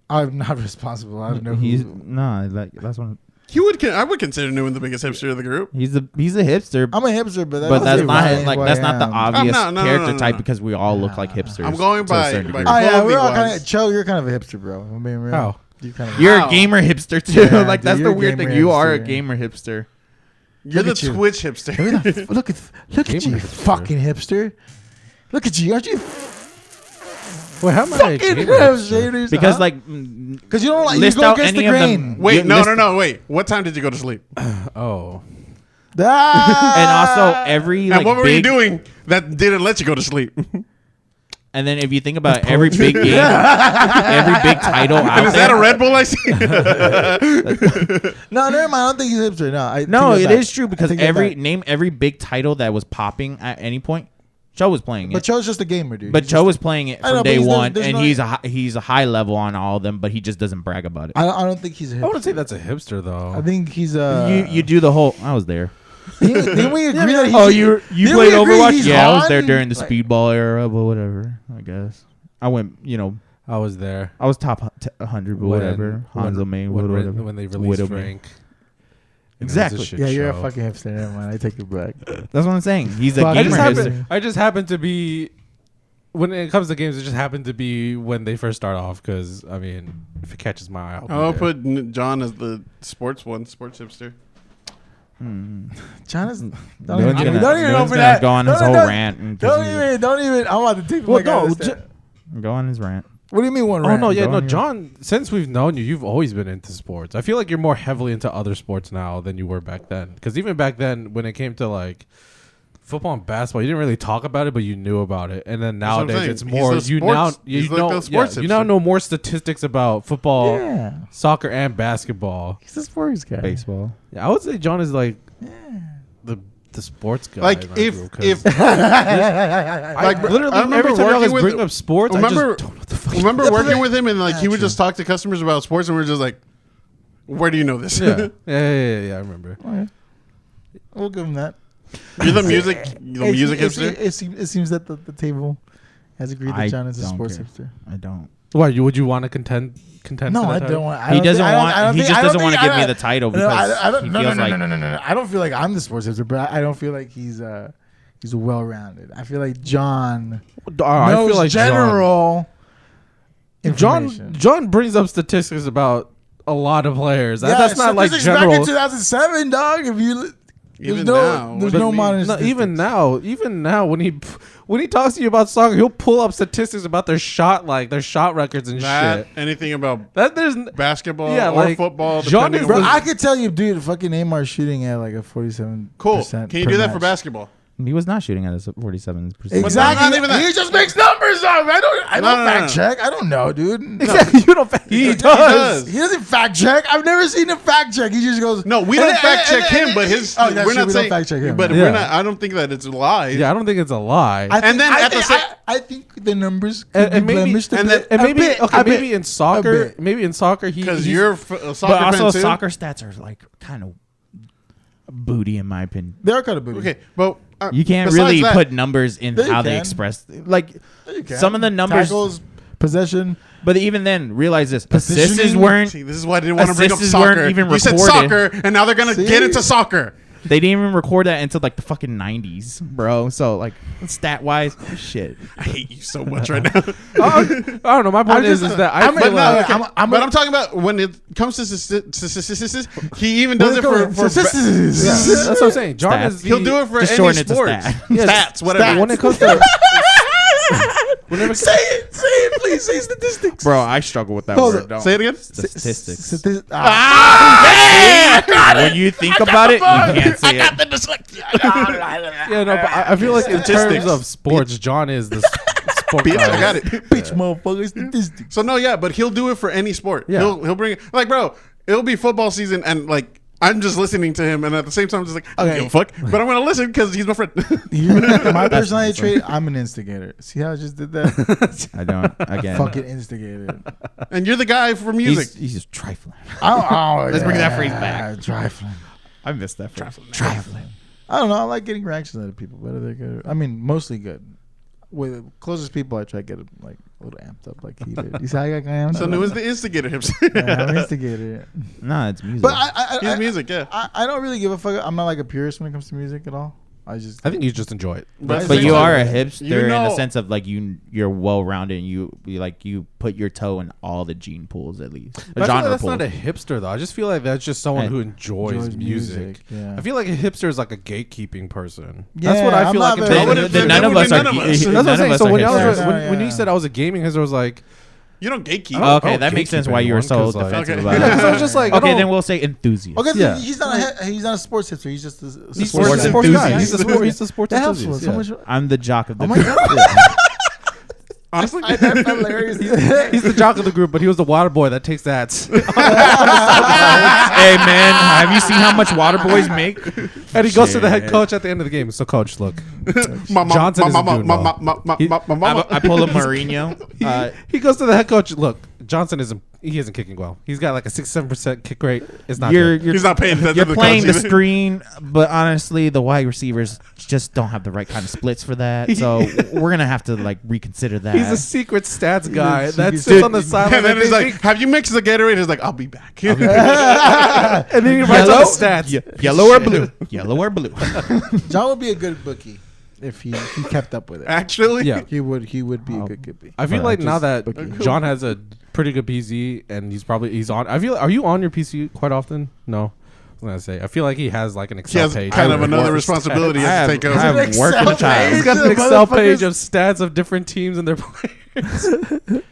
I'm not responsible. I don't know He's who. that's one. I would consider Newman the biggest hipster of the group. He's a hipster, I'm a hipster, but but that's doesn't not define like who that's I not the am. obvious no, character no, type no. because we all look like hipsters. I'm going to a by- certain by- degree. Oh yeah, we're all Clothing-wise. kind of. Cho, you're kind of a hipster, bro. I'm being real. How? You're Wow. a gamer hipster too. Yeah, like dude, that's you're the a weird thing. gamer You are a hipster. gamer hipster. You're Look the at you. Twitch hipster. Look at Gamer you, hipster. fucking hipster. Look at you, aren't you Wait, how am I a fucking gamer hipster? hipster? Because because you don't like you list go out against the any of grain. them. Wait, You no, list- no, no. Wait. What time did you go to sleep? Oh, Ah! And also every And what were you big, doing that didn't let you go to sleep? and then if you think about every big game, every big title out And is there. that a Red Bull I see? No, never mind. I don't think he's hipster. No, No, take it that is back. true I because take that back. name every big title that was popping at any point. Cho was playing it. But Cho's just a gamer, dude. But He's Cho just- was playing it I from know, but day there's- one, there's and no- he's a high level on all of them, but he just doesn't brag about it. I don't think he's a hipster. I wouldn't say that's a hipster though. I think he's you do the whole. I was there. Didn't we agree that he's? Oh, you didn't played we agree Overwatch? he's Yeah, I was there Han? during the Like- speedball era, but whatever. I guess I went. I was there. I was top 100, but whatever. Hanzo main, whatever. When they released Widow Frank. And it was a Exactly. shit Yeah, you're a show. fucking hipster. Never mind. I take it back. That's what I'm saying. He's a Fuck, gamer hipster. I just happen to be when it comes to games. It just happened to be when they first start off. Because I mean, if it catches my eye, I'll be I'll there. put John as the sports hipster. John is. No Don't even, one's gonna- don't even no one's open gonna that. go on his Don't- whole don't- rant and Don't continue. even. Don't even. I'm about to take. Well, Like, I no, understand. Go on his rant. What do you mean one Oh rant? no, yeah, Go no, on, yeah. John. Since we've known you, you've always been into sports. I feel like you're more heavily into other sports now than you were back then. Because even back then, when it came to like football and basketball, you didn't really talk about it, but you knew about it. And then That's what I'm nowadays, saying. it's He's more. the You sports- now he's you like know the sports you now hipster. know more statistics about football, Yeah. soccer, and basketball. He's a sports guy. Baseball. Yeah, I would say John is like the sports guy. Like in our if group, 'cause if I literally I remember every time y'all working guys with- bring up sports, I remember- just don't know what the fuck. remember working with him and like he would True. just talk to customers about sports and we're just like, where do you know this? Yeah, yeah, I remember. Okay. We'll give him that. You're the music hipster. It seems that the table has agreed that I John is a don't sports care. hipster. I don't. Why would you want to contend? No, for I that don't title? want. He doesn't want. He just doesn't want to give me the title No, because I don't. he No, feels no, like no, no, no, no, no. I don't feel like I'm the sports hipster, but I don't feel like he's well-rounded. I feel like John I knows feel like general John information. John brings up statistics about a lot of players. Yeah, That's not like statistics general. Back in 2007, dog. If you Even there's no now, there's what do no you mean? modern. No, even statistics. now, when he talks to you about soccer, he'll pull up statistics about their shot records and That shit. anything about That there's basketball Yeah, or like, football, John depending is on Bro, what- I could tell you, dude. Fucking Neymar shooting at like a 47%. cool. Can you per do that for match. basketball? he was not shooting at a 47%. Exactly. not even that. He just makes numbers up. I don't No, fact no. check. I don't know, dude. exactly. You don't. He does. He doesn't fact check. I've never seen him fact check. He just goes. No, we and- don't fact and- check and- him, but his. Oh, that's we're true. not We saying, don't fact check him. but Yeah. we're not. I don't think that it's lies. Yeah, I don't think it's a lie. I think, And then I at the think, same- I think the numbers could and be maybe blemished a and bit. and A maybe bit, okay, a bit. maybe in soccer, bit. maybe in soccer because he's you're a soccer But also, fan too. soccer stats are like kind of booty in my opinion. They are kind of booty. Okay, but You can't besides really that- put numbers in Yeah, you how they can. express. Like You can. some of the numbers, Tackles, possession. but even then, realize this: Positioning. assists weren't. See, this is why I didn't want to bring up Assists weren't soccer. even You said recorded. soccer, and now they're gonna See? get into soccer. They didn't even record that until like the fucking 90s, bro. So like stat wise, shit. I hate you so much right now. I don't know. My point is that I I'm- feel But no, like okay. I'm but a- I'm talking about when it comes to he even does it for Yeah, that's what I'm saying. John Stats. is the, he'll do it for Just any shorten it to sport. stat. Yeah, Stats, whatever. when it comes to whenever Say it, please. Say statistics. Bro, I struggle with that Hold word. up. Don't. Say it again. Statistics. Ah, When you think about it, you can't say it. yeah, no, but I feel like in Statistics. terms of sports, John is the sport Bitch, guy. I got it. bitch, motherfucker. Statistics. So no, yeah, but he'll do it for any sport. Yeah. He'll bring it. Like, bro, it'll be football season, and like I'm just listening to him, and at the same time, I'm just like, I don't give a fuck, but I'm gonna listen because he's my friend. My personality trait, I'm an instigator. See how I just did that? I don't. Again, Fucking instigator. And you're the guy for music. he's just trifling. Let's bring that phrase back. Trifling. I missed that phrase. Trifling. I don't know. I like getting reactions out of people, whether they're good. I mean, mostly good. With the closest people, I try to get them like a little amped up, like he did. You see how I got amped So up? new is the instigator himself. Yeah, I'm an instigator. Nah, it's music. But I He's music, yeah. I don't really give a fuck. I'm not like a purist when it comes to music at all. I think you just enjoy it. But But you are a You hipster in know- the sense of like you're well rounded and you put your toe in all the gene pools at least. But I feel like Genre that's pools. not a hipster though. I just feel like that's just someone Hey. who enjoys music. Yeah. I feel like a hipster is like a gatekeeping person. Yeah, That's what I I'm feel not like. very- in terms of- Then none of us are. None of us. That's what none I'm of saying. us So are when, hipsters. when you Yeah. said I was a gaming hipster, I was like, You don't gatekeep. Oh, Okay, that makes sense why you were so gatekeeping one, 'cause, defensive like- about Okay. it. so it's just like I Okay, don't- then we'll say enthusiast. Okay, Yeah. he's not a sports hipster. He's just a he's sports a sports guy. enthusiast. He's a sports That helps. enthusiast. So Yeah. much. I'm the jock of the Oh my group. god. Honestly, That's hilarious. He's the jock of the group, but he was the water boy that takes that. Hey man, have you seen how much water boys make? And he goes to the head Shit. coach at the end of the game. So, coach, look, my Johnson isn't doing well. I pull a Mourinho. he goes to the head coach. Look, Johnson isn't kicking well. He's got like a 6-7% kick rate. It's not You're good. He's not paying attention You're to the playing coach the either. screen, but honestly, the wide receivers just don't have the right kind of splits for that. So we're gonna have to like reconsider that. He's a secret stats guy He's a that secret- sits on the sideline. And then he's and like, "Have you mixed the Gatorade?" He's like, "I'll be back." then he writes on Yellow? the stats. yellow or blue, yellow or blue. John would be a good bookie if he kept up with it. Actually, Yeah. He would be a good bookie. I feel Or like just now that bookie. John has a pretty good PC and he's on. Are you on your PC quite often? No. I was gonna say. I feel like he has like an he Excel has page. kind of with another stats. responsibility he I has to have- take I over. have It's an work in a Excel child. page. He's got an The Excel page motherfuckers- of stats of different teams and their players.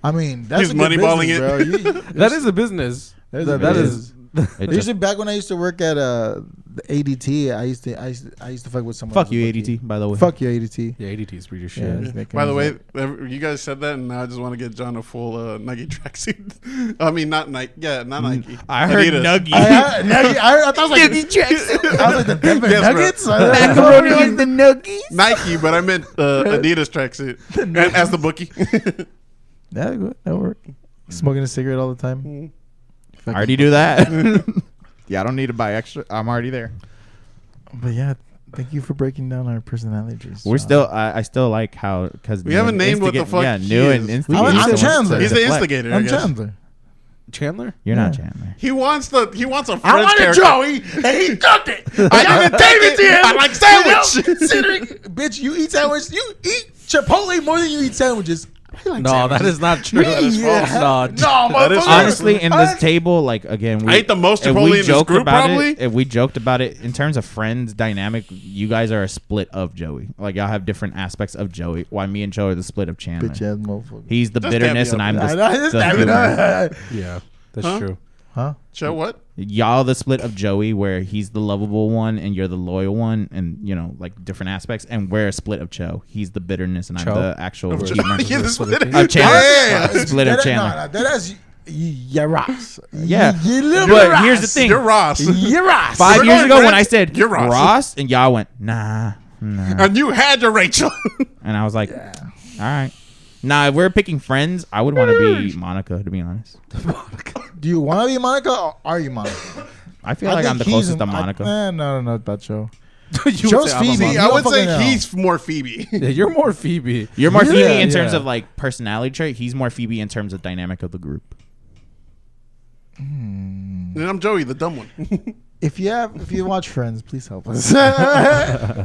I mean, that's He's a good moneyballing business, it. bro. That is a business. That is. Usually back when I used to work at the ADT, I used to fuck with someone. Fuck who's a you, bookie. ADT. By the way, Fuck you, ADT. Yeah, ADT is pretty shit. Yeah, they By the can- way, you guys said that, and now I just want to get John a full Nike tracksuit. I mean, not Nike. Yeah, not Nike. I heard Adidas. Nuggy. I thought like I was like the Denver Yes, bro. Nuggets. Macaroni and the Nuggies. Nike, but I meant Adidas tracksuit as the bookie. That work. Smoking a cigarette all the time. I already do that. Yeah, I don't need to buy extra. I'm already there. But yeah, thank you for breaking down our personalities. We're John. still. I still like how because We haven't named what the fuck Yeah, he new is. and I'm instigator. Chandler. He's the Deflect. instigator. I I'm guess. Chandler. Chandler? You're not Yeah. Chandler. He wants a I French wanted character. Joey, and he took it. I didn't take it to him. I like sandwich. Considering, bitch, you eat sandwich. You eat Chipotle more than you eat sandwiches. I like No, sandwiches. that is not true. Me, That is false. yeah. No, No, That is motherfucker. Honestly, in this I- table, like again, we I ate the most if Chipotle we in this joked group, about probably. it, if we joked about it in terms of friends dynamic, you guys are a split of Joey. Like y'all have different aspects of Joey. While me and Joe are the split of Chandler. Bitch ass motherfucker. He's the Just bitterness, dab and me I'm up. the, I know, just the dab it humor. up. Yeah, that's Huh? true. Huh? Joe, what? Y'all the split of Joey, where he's the lovable one and you're the loyal one, and you know like different aspects. And we're a split of Cho. He's the bitterness, and Cho? I'm the actual Of Joe. humor. Yeah, the split of Of Chandler. Yeah. Split of That- Chandler. No, that's yeah, Ross. Yeah. You little But Ross. here's the thing. You're Ross. You're Ross. 5 We're years going ago when Brent. I said You're Ross. and y'all went nah, And you had your Rachel. and I was like, all right. Nah, if we're picking friends, I would want to be Monica, to be honest. Do you want to be Monica or are you Monica? I feel like I'm the think he's closest to an- Monica. No, not that show. You would Joe's say I'm a Phoebe. mom. See, I You would don't say fucking know. he's more Phoebe. Yeah, you're more Phoebe. You're more Really? Phoebe in terms Yeah. of like personality trait. He's more Phoebe in terms of dynamic of the group. And I'm Joey, the dumb one. If you watch Friends, please help us.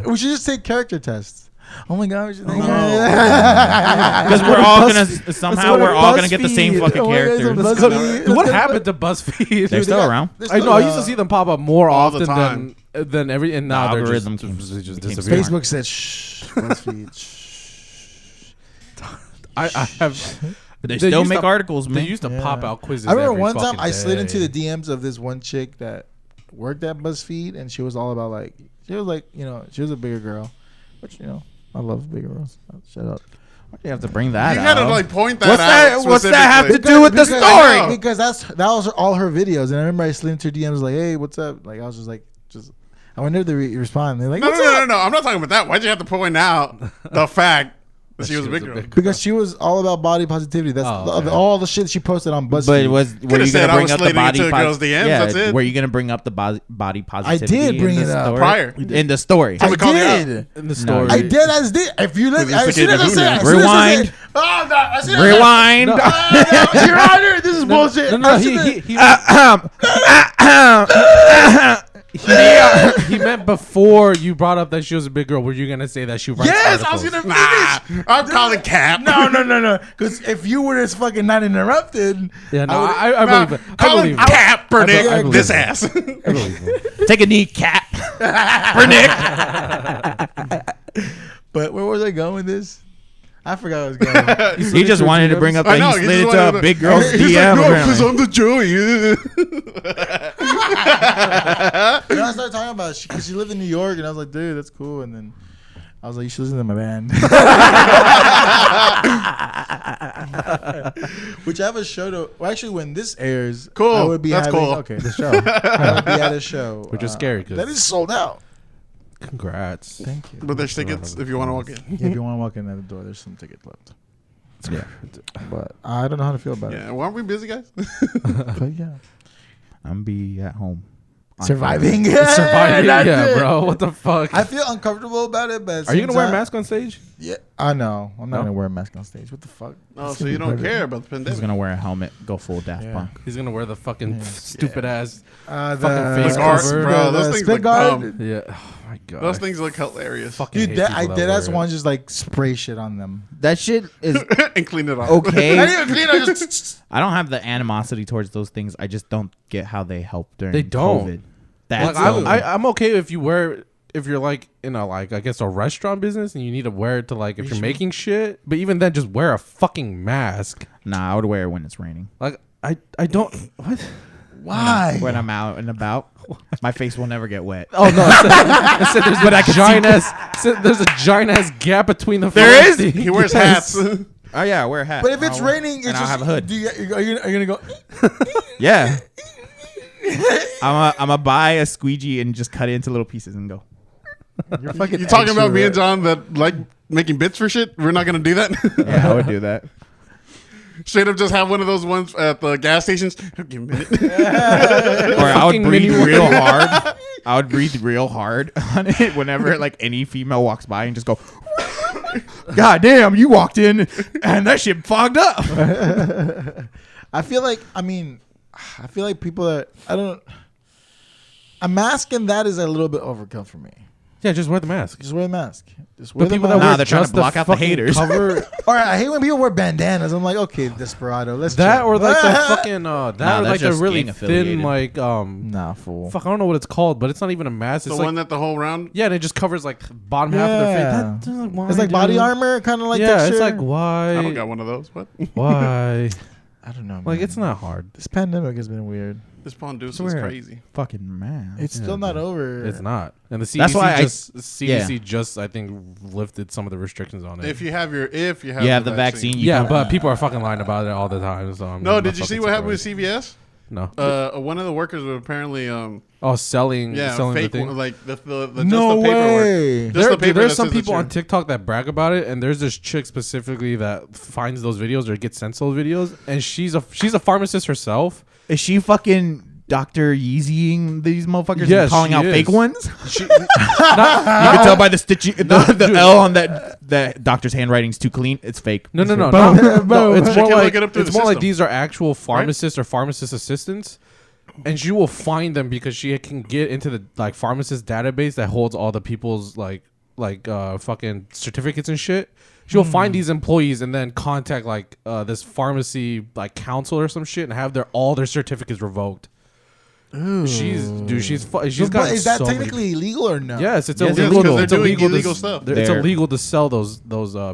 We should just take character tests. Oh my god, we should take Because we're all gonna somehow what we're a all gonna get the same BuzzFeed. fucking Oh my God, characters. let's go to- What happened to BuzzFeed? They're still around. They're I know. still, I used to see them pop up more all the often time. than every. And now they're algorithm just, became- just became disappearing. Facebook said shh. BuzzFeed. Shh. I have. They still used make to- articles, They man. used to Yeah. pop out quizzes. I remember every one time fucking I slid into day. the DMs of this one chick that worked at BuzzFeed, and she was all about like she was like she was a bigger girl, which I love bigger girls. Shut up. Why do you have to bring that You out? gotta like point that What's out. that- what's that have to specifically. do with the Because- story? Because that was all her videos, and I remember I slid into her DMs like, "Hey, what's up?" Like I was just I whenever they respond, they're like, No, "What's no, up?" no. I'm not talking about that. Why'd you have to point out the fact that she was a big girl? Because she was all about body positivity. That's all the shit she posted on BuzzFeed. But were Could've you said gonna I bring was up the sliding body? into a girl's DMs, that's it. Were you gonna bring up the body positivity? did bring in it the up. story? Prior. In the story. I we called you out. did. in the story. I did as did. If you look, Because as soon as I he's said, the as soon as I Rewind. said, oh no, as soon as I said, Rewind. no, Your Honor, this is bullshit. No, As soon as- he He meant before you brought up that she was a big girl. Were you gonna say that she writes Yes, I was articles? gonna finish. I'm calling cap. No. Because if you were just fucking not interrupted, Yeah, no, I I believe it. I Call believe him it. Cap I Bernick. believe This it. ass. I believe it. Take a knee, cat. But where was I going with this? I forgot what I was going. He just wanted to bring up I that know, he he slid just into wanted a to- big girl's He's DM. like, no, apparently. because I'm the Joey. And I started talking about because she lived in New York, and I was like, dude, that's cool. And then I was like, you should listen to my band. Which I have a show to. Well, actually, when this airs, Cool. I would be That's having, cool. Okay, the show. I would be at a show, Which is scary 'cause- that is sold out. Congrats. Thank you. But there's tickets if you want to walk in. Yeah, if you want to walk in at the door, there's some tickets left. Yeah. But I don't know how to feel about Yeah, well, aren't we busy, guys? it. But yeah, I'm be at home. surviving. Surviving, That's yeah, it. bro. What the fuck? I feel uncomfortable about it, but at Are you the gonna same wear a time- mask on stage? Yeah, I know. I'm not No? gonna wear a mask on stage. What the fuck? Oh, so you don't care about the He's pandemic? gonna wear a helmet, go full Daft Yeah. Punk. He's gonna wear the fucking stupid ass. The Fucking face guard, cover. bro. Those things spit look guard. dumb. Yeah. Oh my god. Those things look hilarious. Fucking Dude, hate that, I people did wear as it. one just like spray shit on them. That shit is And clean it off. okay. Not even clean. I just I don't have the animosity towards those things. I just don't get how they help during They don't. COVID. Like, That's I'm okay if you wear if you're like in a like I guess a restaurant business and you need to wear it to like if you're making shit. But even then, just wear a fucking mask. nah. I would wear it when it's raining. Like I don't what. why? When I'm out and about, my face will never get wet. Oh no! I said there's a giant ass. There's a giant ass gap between the. There phones. is? He wears Yes. hats. Oh yeah, I wear a hat. But if it's I'll- raining, it's and just I'll have a hood. Do you, are you gonna go? Yeah. I'm a buy a squeegee and just cut it into little pieces and go. You're fucking. You talking about me and extrovert. John that like making bits for shit? We're not gonna do that. Yeah, I would do that. Straight up, just have one of those ones at the gas stations. Give me a minute. Or I would Fucking breathe mini real hard. I would breathe real hard on it whenever like any female walks by and just go. God damn, you walked in and that shit fogged up. I feel like. I feel like people are. I don't. A mask and that is a little bit overkill for me. Yeah, just wear the mask. Just wear a mask. Just wear But the people mask. that Nah, wear they're trying to just block out the fucking haters. cover Or I hate when people wear bandanas. I'm like, okay, desperado. Let's that chill. or like the fucking that Nah, or that's like the just really gang affiliated. thin like Nah, fool. fuck I don't know what it's called, but it's not even a mask. The It's one like that the whole round. yeah, and it just covers like bottom half of their Yeah. face. That, why, It's like body dude? armor, kind of like yeah, that. it's like why? I don't got one of those. What? Why? I don't know. Like man. it's not hard. This pandemic has been weird. This Ponduce is Swear. crazy. Fucking man. It's Yeah, still not dude. over. It's not. And the CDC That's why CDC just I think lifted some of the restrictions on it. If you have the vaccine. You yeah, don't- but people are fucking lying about it all the time. So I'm No, not did you see fucking what happened with surprised. CVS? No. One of the workers was apparently Selling selling the fake thing. like the No just the paperwork. way. Just the paper There's that some says that people on you're- TikTok that brag about it, and there's this chick specifically that finds those videos or gets sent those videos, and she's a pharmacist herself. Is she fucking Dr. Yeezying these motherfuckers Yes, and calling she out is. fake ones? She, You can tell by the stitching, the dude. L on that doctor's handwriting's too clean. It's fake. no, It's fake. no. It's She more can like look it up through it's the more like system. these are actual pharmacists or pharmacist assistants, and she will find them because she can get into the like pharmacist database that holds all the people's like fucking certificates and shit. She'll find these employees and then contact like this pharmacy like council or some shit and have all their certificates revoked. She's But got is that so many- technically illegal or no? Yes, it's Yes, illegal. because they're It's doing illegal. illegal to, stuff. It's They're- illegal to sell those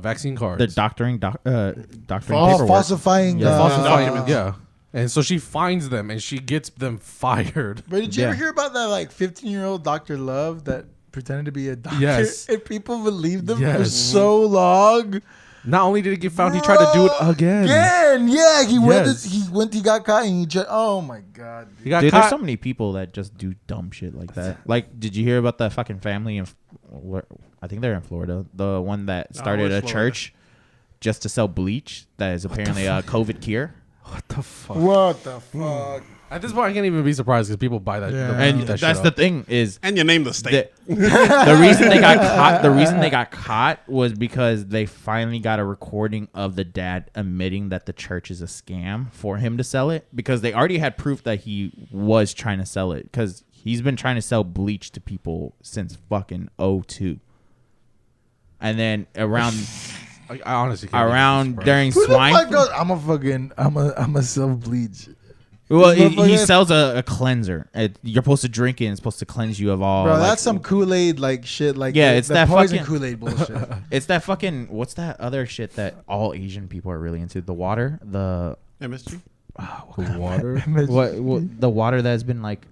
vaccine cards. They're doctoring Oh, paperwork. falsifying. Yeah. falsifying, documents. yeah. And so she finds them and she gets them fired. But did you Yeah. ever hear about that like 15-year-old Dr. Love that pretended to be a doctor? Yes. And people believed him for Yes. so long. Not only did he get found, he tried to do it again. Again, yeah. He went. Yes. He got caught, and he just. Oh my god. He got Dude, there's caught. so many people that just do dumb shit like that. Like, did you hear about that fucking family in? I think they're in Florida. The one that started where's a Florida? church just to sell bleach. That is apparently a COVID cure. What the fuck? What the fuck? At this point, I can't even be surprised because people buy that. Yeah. they'll And eat that that's shit the up. thing is And you name the state. the reason they got caught. The reason they got caught was because they finally got a recording of the dad admitting that the church is a scam for him to sell it, because they already had proof that he was trying to sell it, because He's been trying to sell bleach to people since fucking '02. And then around I honestly can't around believe this, during Who the swine. fuck goes? I'm a self bleach. Well, This he motherfucker- sells a cleanser. You're supposed to drink it, and it's supposed to cleanse you of all. Bro, like, that's some Kool-Aid like shit. Like Yeah, the, it's the that poison fucking- Kool-Aid bullshit. It's that fucking what's that other shit that all Asian people are really into? The water, the MSG. The water. what the water that has been like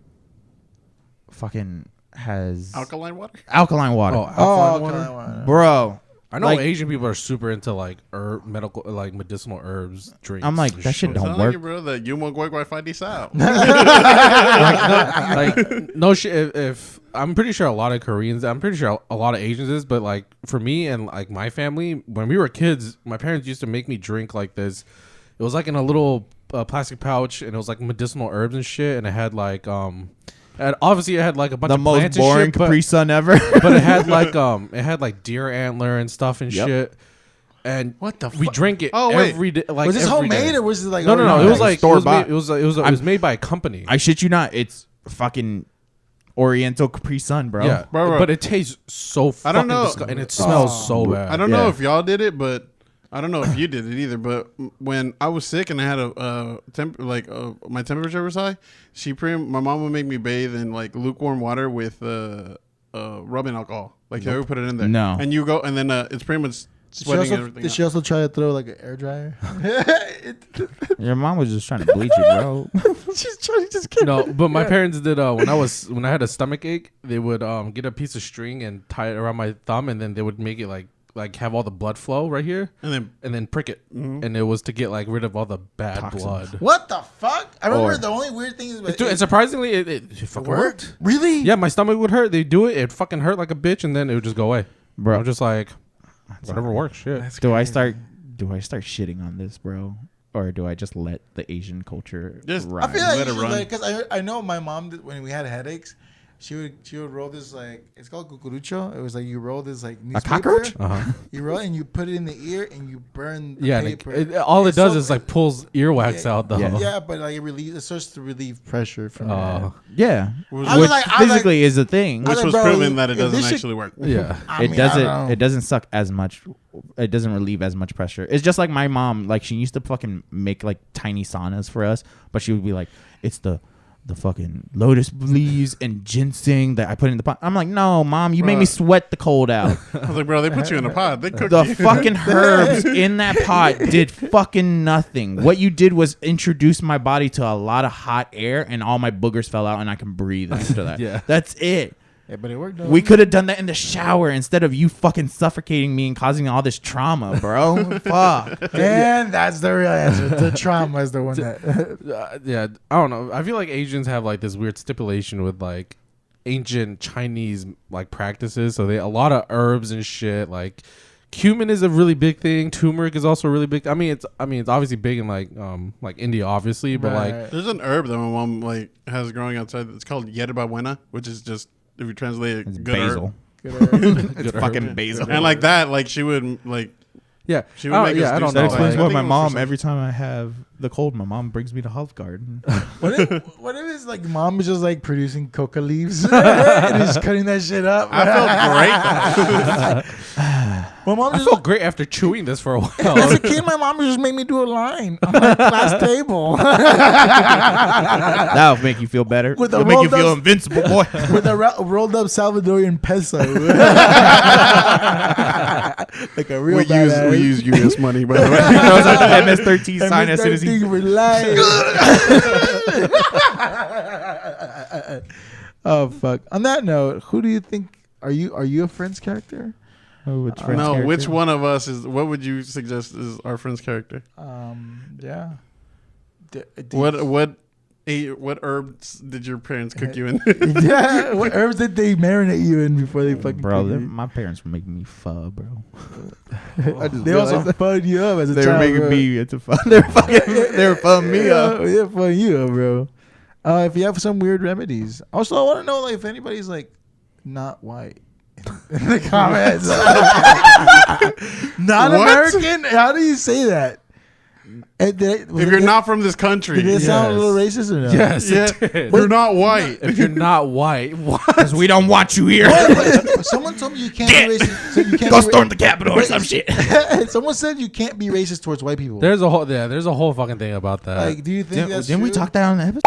fucking has Alkaline water. alkaline water, Alkaline water? alkaline water. bro. I know Like- Asian people are super into like medical, like medicinal herbs drinks. I'm like, and that shit shit. don't Sound work. like it, bro. That you want Wi-Fi Sao. Like no shit. If I'm pretty sure a lot of Koreans, I'm pretty sure a lot of Asians is, but like for me and like my family, when we were kids, my parents used to make me drink like this. It was like in a little plastic pouch, and it was like medicinal herbs and shit, and it had like and obviously it had like a bunch The of most plants boring and shit, Capri Sun ever. but it had like deer antler and stuff and Yep. shit. And What the we fuck? drink it Oh, wait. every day. Like Was this every homemade day. or was it like No. It already was made? like store-bought. it was made by a company. I shit you not. It's fucking Oriental Capri Sun, bro. Yeah, Bro. but it tastes so fucking I don't know. and it smells so bad. I don't know Yeah. if y'all did it, but I don't know if you did it either. But when I was sick and I had my temperature was high, my mom would make me bathe in like lukewarm water with rubbing alcohol. Like they would put it in there. No. And you go, and then it's pretty much sweating everything. Did she also try to throw like an air dryer? Your mom was just trying to bleach you, bro. She's trying to just get No, but my parents did when I had a stomach ache, they would get a piece of string and tie it around my thumb, and then they would make it like have all the blood flow right here, and then prick it, and it was to get like rid of all the bad Toxins. blood. What the fuck? I remember Or- the only weird thing is Dude, and surprisingly, it fucking worked. Really? Yeah, my stomach would hurt. They do it, it fucking hurt like a bitch, and then it would just go away. Bro. I'm just like, whatever works. Shit. Do I start shitting on this, bro? Or do I just let the Asian culture Just- ride? I feel like Let it run. because I know my mom did, when we had headaches, she would roll this like it's called cucurucho. It was like you roll this like newspaper. cockroach? You roll it and you put it in the ear and you burn the Yeah, and paper. all it It's does so- is like pulls earwax Yeah, out though. yeah. but like it starts to relieve pressure from your head. Yeah. Was- I was Which like- I was physically is a thing. I which like, was bro, proven that it if doesn't this shit- actually work. Yeah. I It mean, I don't know. doesn't. It doesn't suck as much. It doesn't relieve as much pressure. It's just like my mom. Like she used to fucking make like tiny saunas for us, but she would be like, "It's the fucking lotus leaves and ginseng that I put in the pot." I'm like, "No, mom, you made me Bruh. sweat the cold out. I was like, bro, they put you in a pod. They cooked The you. fucking herbs in that pot did fucking nothing. What you did was introduce my body to a lot of hot air, and all my boogers fell out, and I can breathe after that. Yeah. That's it." Yeah, but it worked. We could have done that in the shower instead of you fucking suffocating me and causing all this trauma, bro. Fuck. And that's the real answer. The trauma is the one that. Yeah, I don't know. I feel like Asians have like this weird stipulation with like ancient Chinese like practices. So they a lot of herbs and shit. Like cumin is a really big thing. Turmeric is also really big. I mean, it's obviously big in like India, obviously, but like Right. There's an herb that my mom like has growing outside. It's called yerba buena, which is just if you translate it, It's good herb. basil. Good It's herb. fucking basil. And like that, like she would like yeah, she would make us I do don't stuff know. That like explains I why think my it was for mom, some- every time I have the cold, my mom brings me to Olive Garden. What if it's like mom is just like producing coca leaves and just cutting that shit up? I felt great. My mom I just felt great after chewing this for a as while. a kid, my mom would just make me do a line on my class table That'll make you feel better. With a It'll make you rolled feel up- invincible, boy. with a rolled up Salvadorian peso, like a real we badass. use US money, by the way. Throws out the MS-13 sign as soon as he. MS-13 for life. Oh fuck! On that note, who do you think are you a Friends character? Oh, which Friends No, character? which one of us is? What would you suggest is our friend's character? Yeah. What herbs did your parents cook you in? Yeah. What herbs did they marinate you in before they fucking? Bro, cook you? my parents were making me pho, bro. They also fucked you up as a They were child. making bro. me into fun. They were fucking me up. Yeah, fucking you up, bro. If you have some weird remedies. Also, I want to know like if anybody's like not white. In the comments. Not What? American? How do you say that? If you're not from this country, did it sound a little racist or no? Yes, yeah, it did. you're not white. If you're not white, what? Because we don't want you here. Someone told me you can't be racist. So you can't Go be storm the Capitol or some shit. Someone said you can't be racist towards white people. There's a whole fucking thing about that. Like, do you think that's Didn't we true? talk that on the episode?